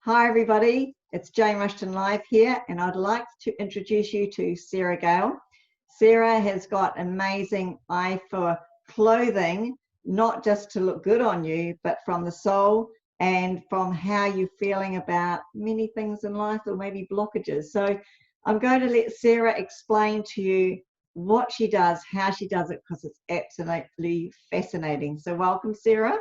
Hi everybody, it's Jane Rushton Live here, and I'd like to introduce you to Sarah Gale. Sarah has got an amazing eye for clothing, not just to look good on you, but from the soul and from how you're feeling about many things in life, or maybe blockages. So I'm going to let Sarah explain to you what she does, how she does it, because it's absolutely fascinating. So welcome, Sarah.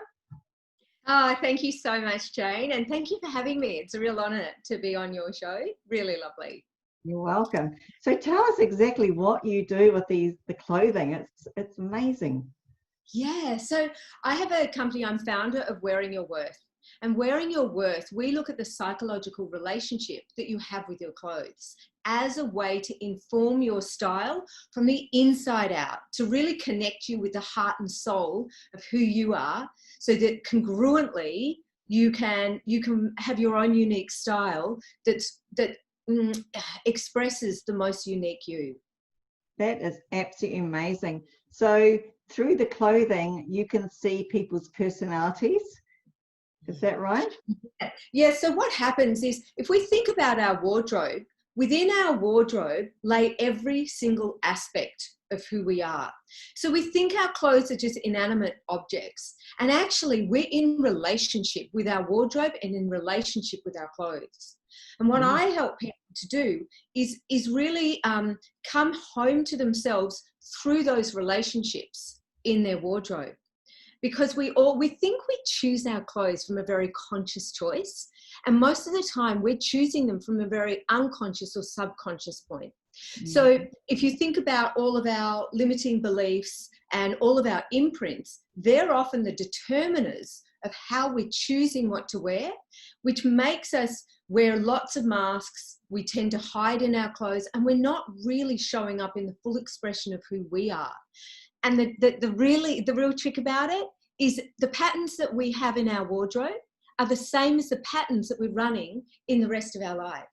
Oh, thank you so much, Jane. And thank you for having me. It's a real honour to be on your show. Really lovely. You're welcome. So tell us exactly what you do with the clothing. It's amazing. Yeah, so I have a company, I'm founder of Wearing Your Worth. And Wearing Your Worth, we look at the psychological relationship that you have with your clothes as a way to inform your style from the inside out, to really connect you with the heart and soul of who you are, so that congruently you can have your own unique style that expresses the most unique you. That is absolutely amazing. So through the clothing, you can see people's personalities. Is that right? Yeah, so what happens is, if we think about our wardrobe, within our wardrobe lay every single aspect of who we are. So we think our clothes are just inanimate objects, and actually we're in relationship with our wardrobe and in relationship with our clothes. And what I help people to do is really come home to themselves through those relationships in their wardrobe. Because we think we choose our clothes from a very conscious choice, and most of the time we're choosing them from a very unconscious or subconscious point. So if you think about all of our limiting beliefs and all of our imprints, they're often the determiners of how we're choosing what to wear, which makes us wear lots of masks. We tend to hide in our clothes, and we're not really showing up in the full expression of who we are. And the real trick about it is the patterns that we have in our wardrobe are the same as the patterns that we're running in the rest of our life.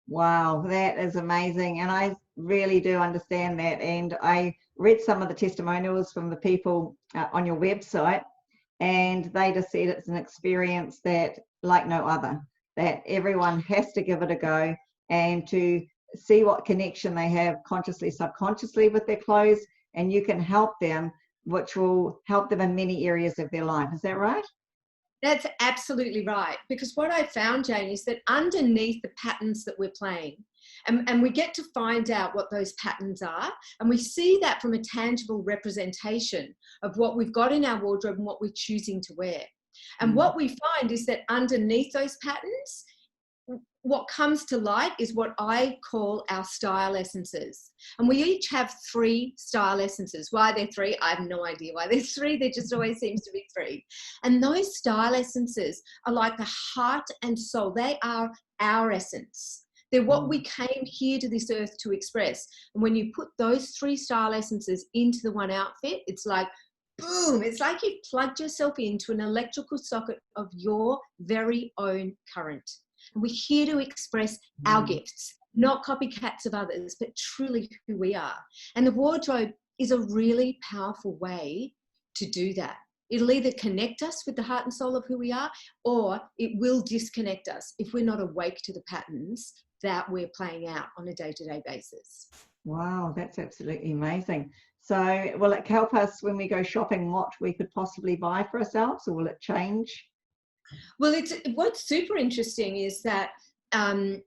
Wow, that is amazing. And I really do understand that. And I read some of the testimonials from the people on your website, and they just said it's an experience that like no other, that everyone has to give it a go and to see what connection they have consciously, subconsciously with their clothes, and you can help them, which will help them in many areas of their life. Is that right? That's absolutely right. Because what I found, Jane, is that underneath the patterns that we're playing, and we get to find out what those patterns are, and we see that from a tangible representation of what we've got in our wardrobe and what we're choosing to wear. And what we find is that underneath those patterns, what comes to light is what I call our style essences. And we each have 3 style essences. Why they're 3, I have no idea why there's 3. There just always seems to be 3. And those style essences are like the heart and soul. They are our essence. They're what we came here to this earth to express. And when you put those 3 style essences into the one outfit, it's like, boom, it's like you've plugged yourself into an electrical socket of your very own current. And we're here to express our gifts, not copycats of others, but truly who we are. And the wardrobe is a really powerful way to do that. It'll either connect us with the heart and soul of who we are, or it will disconnect us if we're not awake to the patterns that we're playing out on a day-to-day basis. Wow, that's absolutely amazing. So will it help us when we go shopping what we could possibly buy for ourselves, or will it change? Well, what's super interesting is that when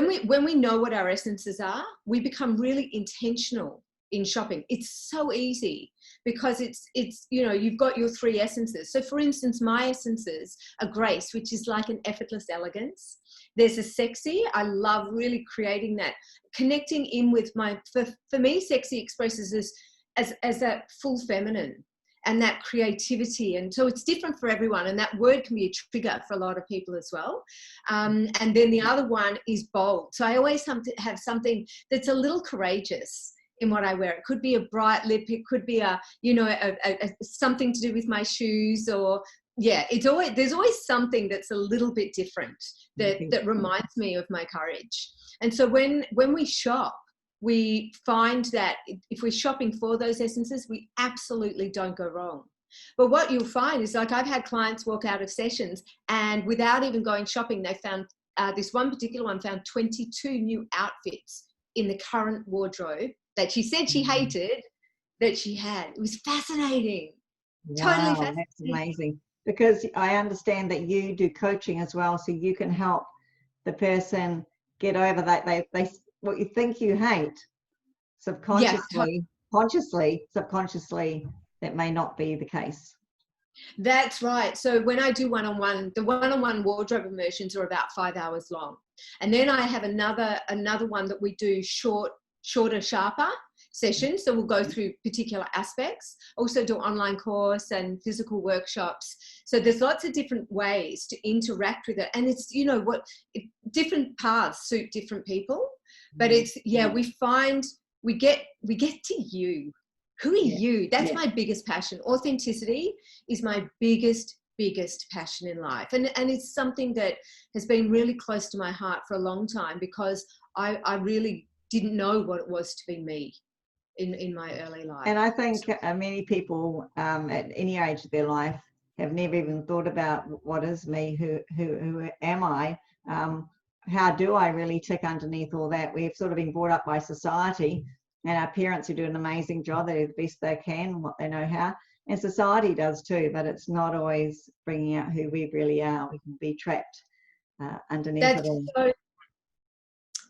we know what our essences are, we become really intentional in shopping. It's so easy because it's you've got your 3 essences. So for instance, my essences are grace, which is like an effortless elegance. There's a sexy. I love really creating that, connecting in with for me, sexy expresses as that full feminine and that creativity. And so it's different for everyone. And that word can be a trigger for a lot of people as well. And then the other one is bold. So I always have something that's a little courageous in what I wear. It could be a bright lip. It could be something to do with my shoes, or there's always something that's a little bit different that reminds me of my courage. And so when we shop, we find that if we're shopping for those essences, we absolutely don't go wrong. But what you'll find is, like, I've had clients walk out of sessions and without even going shopping, they found this one particular one found 22 new outfits in the current wardrobe that she said she hated that she had. It was fascinating. Totally Wow, fascinating. that's amazing. Because I understand that you do coaching as well, so you can help the person get over that they what you think you hate subconsciously, consciously, subconsciously, that may not be the case. That's right. So when I do one-on-one, the one-on-one wardrobe immersions are about 5 hours long. And then I have another one that we do shorter, sharper sessions. So we'll go through particular aspects, also do online course and physical workshops. So there's lots of different ways to interact with it. And it's, you know, different paths suit different people, but it's, we get to you. Who are you? That's my biggest passion. Authenticity is my biggest passion in life. And it's something that has been really close to my heart for a long time, because I really didn't know what it was to be me in my early life. And I think many people at any age of their life have never even thought about what is me, who am I, how do I really tick underneath all that. We've sort of been brought up by society, and our parents who do an amazing job. They do the best they can, what they know how, and society does too, but it's not always bringing out who we really are. We can be trapped underneath it all.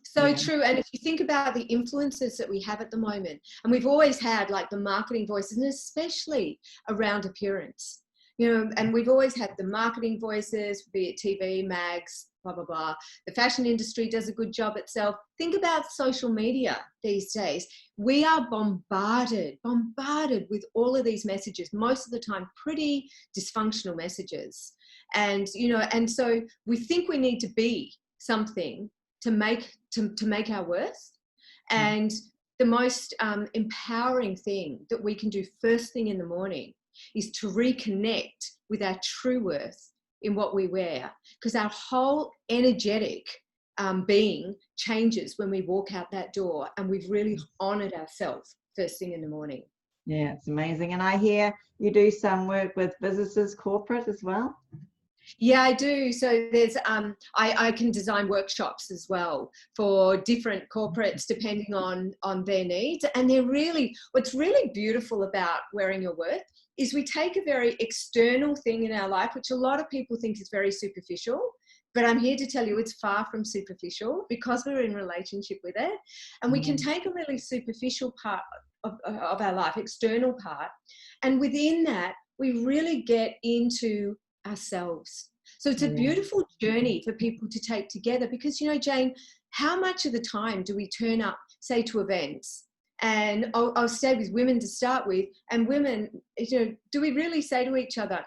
So true. And if you think about the influences that we have at the moment, and we've always had, like, the marketing voices, and especially around appearance, you know, and we've always had the marketing voices, be it TV, mags, blah, blah, blah. The fashion industry does a good job itself. Think about social media these days. We are bombarded with all of these messages, most of the time pretty dysfunctional messages. And, you know, and so we think we need to be something to make our worth. And the most empowering thing that we can do first thing in the morning is to reconnect with our true worth in what we wear, because our whole energetic being changes when we walk out that door and we've really honored ourselves first thing in the morning. Yeah, it's amazing. And I hear you do some work with businesses, corporate as well. Yeah, I do. So there's I can design workshops as well for different corporates depending on their needs. And they're really, what's really beautiful about wearing your worth is we take a very external thing in our life, which a lot of people think is very superficial, but I'm here to tell you it's far from superficial, because we're in relationship with it. And we can take a really superficial part of our life, external part, and within that we really get into ourselves. So it's a beautiful journey for people to take together, because, you know, Jane, how much of the time do we turn up, say, to events? And I'll stay with women to start with, and women, you know, do we really say to each other,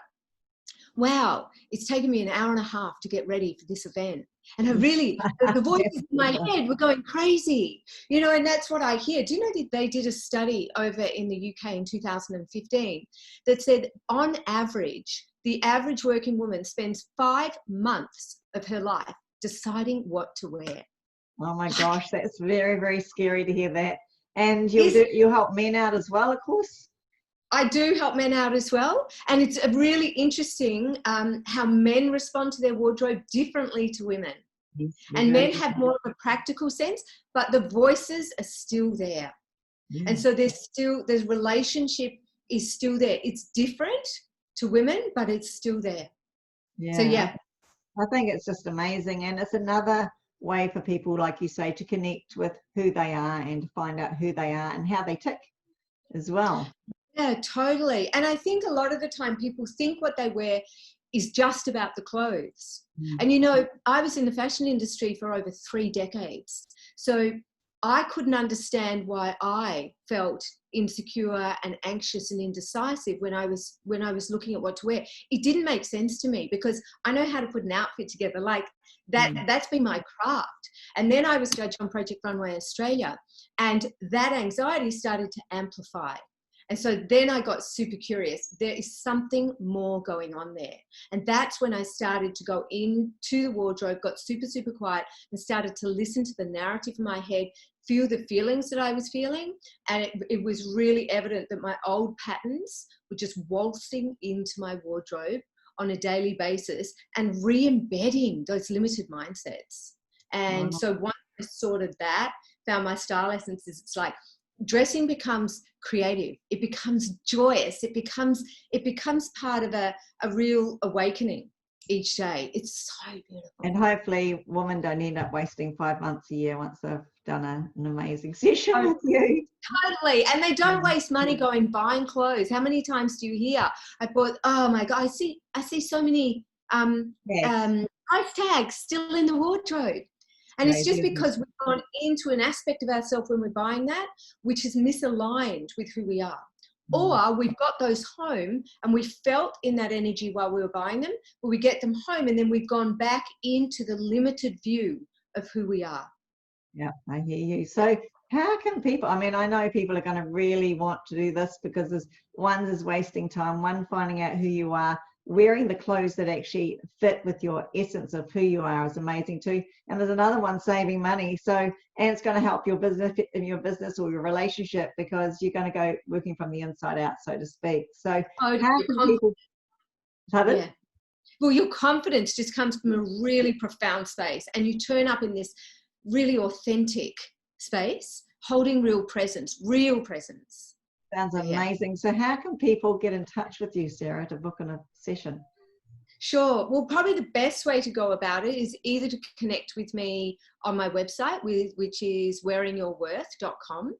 wow, it's taken me an hour and a half to get ready for this event, and I really, the voices in my head were going crazy, you know? And that's what I hear. Do you know that they did a study over in the UK in 2015 that said, on average, the average working woman spends 5 months of her life deciding what to wear. Oh my gosh, that's very, very scary to hear that. And you help men out as well, of course. I do help men out as well. And it's really interesting how men respond to their wardrobe differently to women. Yes, and men have more of a practical sense, but the voices are still there. Yeah. And so there's relationship is still there. It's different to women, but it's still there. Yeah. So yeah. I think it's just amazing. And it's another way for people, like you say, to connect with who they are and to find out who they are and how they tick as well. Yeah, totally. And I think a lot of the time people think what they wear is just about the clothes. And, you know, I was in the fashion industry for over 3 decades. So I couldn't understand why I felt insecure and anxious and indecisive when I was looking at what to wear. It didn't make sense to me, because I know how to put an outfit together. Like that's been my craft. And then I was judged on Project Runway Australia, and that anxiety started to amplify. And so then I got super curious. There is something more going on there. And that's when I started to go into the wardrobe, got super, super quiet, and started to listen to the narrative in my head, feel the feelings that I was feeling. And it was really evident that my old patterns were just waltzing into my wardrobe on a daily basis and re-embedding those limited mindsets. And so once I sorted that, found my style essences, it's like dressing becomes creative, it becomes joyous, it becomes part of a real awakening each day. It's so beautiful. And hopefully women don't end up wasting 5 months a year once they've done an amazing session with you. Totally. And they don't waste money going buying clothes. How many times do you hear, I bought, oh my God, I see so many price tags still in the wardrobe. And it's just because we've gone into an aspect of ourselves when we're buying that, which is misaligned with who we are. Or we've got those home and we felt in that energy while we were buying them, but we get them home and then we've gone back into the limited view of who we are. Yeah, I hear you. So how can people, I mean, I know people are going to really want to do this because one is wasting time, one finding out who you are, wearing the clothes that actually fit with your essence of who you are is amazing too. And there's another one, saving money. So, and it's going to help your business or your relationship because you're going to go working from the inside out, so to speak. So how can people, yeah. Well, your confidence just comes from a really profound space and you turn up in this really authentic space, holding real presence. Sounds amazing. So how can people get in touch with you, Sarah, to book in a session? Sure. Well, probably the best way to go about it is either to connect with me on my website, which is wearingyourworth.com,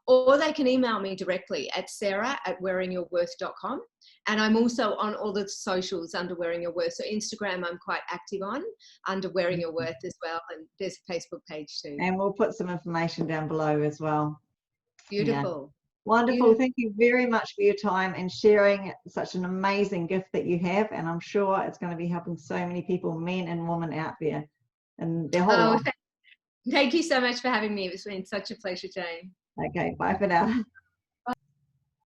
or they can email me directly at sarah@wearingyourworth.com. And I'm also on all the socials under Wearing Your Worth. So Instagram, I'm quite active on under Wearing Your Worth as well. And there's a Facebook page too. And we'll put some information down below as well. Beautiful. Yeah. Wonderful. Thank you very much for your time and sharing such an amazing gift that you have. And I'm sure it's going to be helping so many people, men and women out there and their whole life. Thank you so much for having me. It's been such a pleasure, Jane. Okay, bye for now.